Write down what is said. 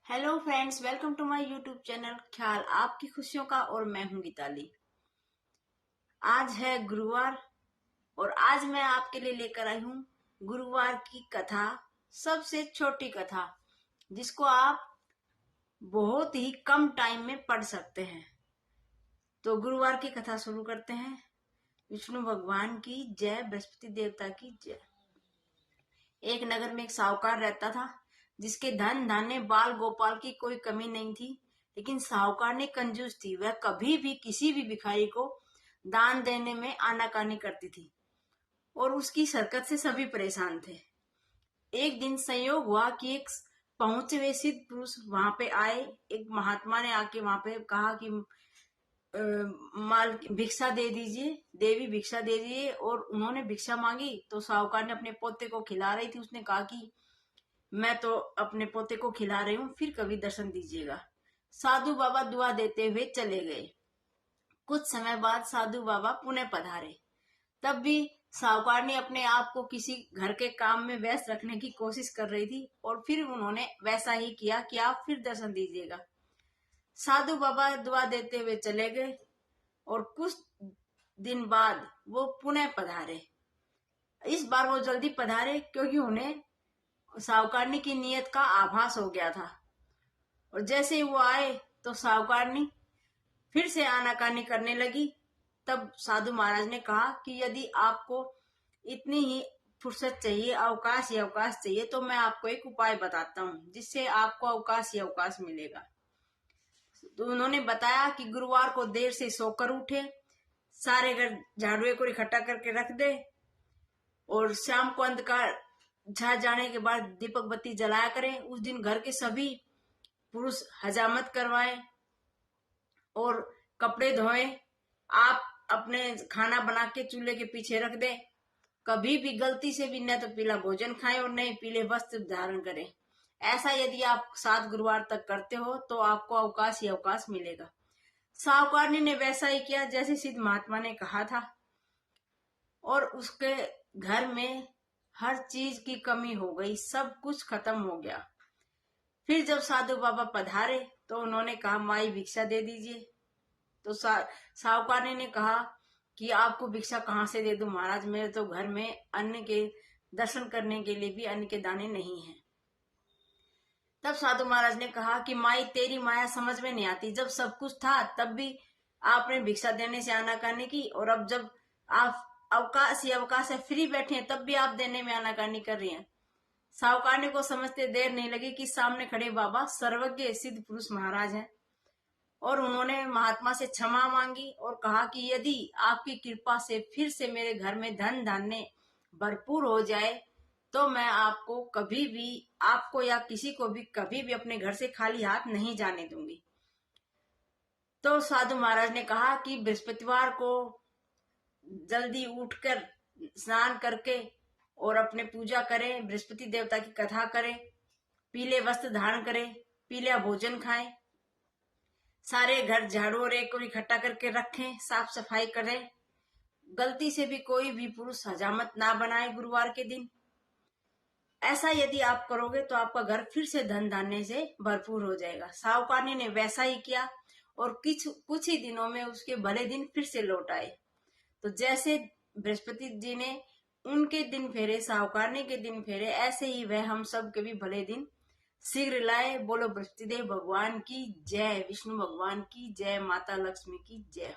Hello friends, welcome to my YouTube channel ख्याल आपकी खुशियों का। और मैं हूं गीताली। आज है गुरुवार और आज मैं आपके लिए लेकर आई हूं गुरुवार की कथा, सबसे छोटी कथा जिसको आप बहुत ही कम टाइम में पढ़ सकते हैं। तो गुरुवार की कथा शुरू करते हैं। विष्णु भगवान की जय, बृहस्पति देवता की जय। एक नगर में एक साहूकार रहता था जिसके धन धान्य बाल गोपाल की कोई कमी नहीं थी। लेकिन साहूकार ने कंजूस थी, वह कभी भी किसी भी भिखारी को दान देने में आनाकानी करती थी और उसकी शरकत से सभी परेशान थे। एक दिन संयोग हुआ कि एक पहुंचे हुए सिद्ध पुरुष वहां पे आए। एक महात्मा ने आके वहां पे कहा कि माल भिक्षा दे दीजिए, देवी भिक्षा दे दीजिए। और उन्होंने भिक्षा मांगी तो साहूकार ने अपने पोते को खिला रही थी, उसने कहा कि मैं तो अपने पोते को खिला रही हूँ, फिर कभी दर्शन दीजिएगा। साधु बाबा दुआ देते हुए चले गए। कुछ समय बाद साधु बाबा पुनः पधारे। तब भी साहूकार ने अपने आप को किसी घर के काम में व्यस्त रखने की कोशिश कर रही थी और फिर उन्होंने वैसा ही किया कि आप फिर दर्शन दीजिएगा। साधु बाबा दुआ देते हुए चले गए और कुछ दिन बाद वो पुनः पधारे। इस बार वो जल्दी पधारे क्योंकि उन्हें साहूकारनी की नीयत का आभास हो गया था। और जैसे ही वो आए तो साहूकारनी फिर से आनाकानी करने लगी। तब साधु महाराज ने कहा कि यदि आपको इतनी ही फुर्सत चाहिए, अवकाश ही अवकाश चाहिए, तो मैं आपको एक उपाय बताता हूँ जिससे आपको अवकाश ही अवकाश मिलेगा। तो उन्होंने बताया कि गुरुवार को देर से सोकर उठे, सारे घर झाड़ुए को इकट्ठा करके रख दे और शाम को अंधकार छा जाने के बाद दीपक बत्ती जलाया करें। उस दिन घर के सभी पुरुष हजामत करवाएं और कपड़े धोएं। आप अपने खाना बना के चूल्हे के पीछे रख दें। कभी भी गलती से भी न तो पीला भोजन खाएं और न पीले वस्त्र धारण करें। ऐसा यदि आप 7 गुरुवार तक करते हो तो आपको अवकाश ही अवकाश मिलेगा। साहूकारनी ने वैसा ही किया जैसे सिद्ध महात्मा ने कहा था और उसके घर में हर चीज की कमी हो गई, सब कुछ खत्म हो गया। फिर जब साधु बाबा पधारे तो उन्होंने कहा माई भिक्षा दे दीजिए। तो साहूकारनी ने कहा कि आपको भिक्षा कहाँ से दे दूं महाराज, मेरे तो घर में अन्न के दर्शन करने के लिए भी अन्न के दाने नहीं हैं। तब साधु महाराज ने कहा कि माई तेरी माया समझ में नहीं आती, जब सब कुछ था तब भी आपने भिक्षा देने से आनाकानी की और अब जब आप अवकाश ही अवकाश है, फ्री बैठे हैं, तब भी आप देने में आनाकानी कर रही हैं। साहूकारनी को समझते देर नहीं लगी कि सामने खड़े बाबा सर्वज्ञ सिद्ध पुरुष महाराज हैं और उन्होंने महात्मा से क्षमा मांगी और कहा कि यदि आपकी कृपा से फिर से मेरे घर में धन धान्य भरपूर हो जाए तो मैं आपको कभी भी, आपको या किसी को भी कभी भी अपने घर से खाली हाथ नहीं जाने दूंगी। तो साधु महाराज ने कहा कि बृहस्पतिवार को जल्दी उठकर स्नान करके और अपने पूजा करें, बृहस्पति देवता की कथा करें, पीले वस्त्र धारण करें, पीला भोजन खाएं, सारे घर झाड़ू और एक को इकट्ठा करके रखें, साफ सफाई करें, गलती से भी कोई भी पुरुष हजामत ना बनाए गुरुवार के दिन। ऐसा यदि आप करोगे तो आपका घर फिर से धन धान्य से भरपूर हो जाएगा। साहूकारनी ने वैसा ही किया और कुछ ही दिनों में उसके भले दिन फिर से लौट आए। तो जैसे बृहस्पति जी ने उनके दिन फेरे, साहूकारनी के दिन फेरे, ऐसे ही वह हम सब के भी भले दिन शीघ्र लाए। बोलो बृहस्पति देव भगवान की जय, विष्णु भगवान की जय, माता लक्ष्मी की जय।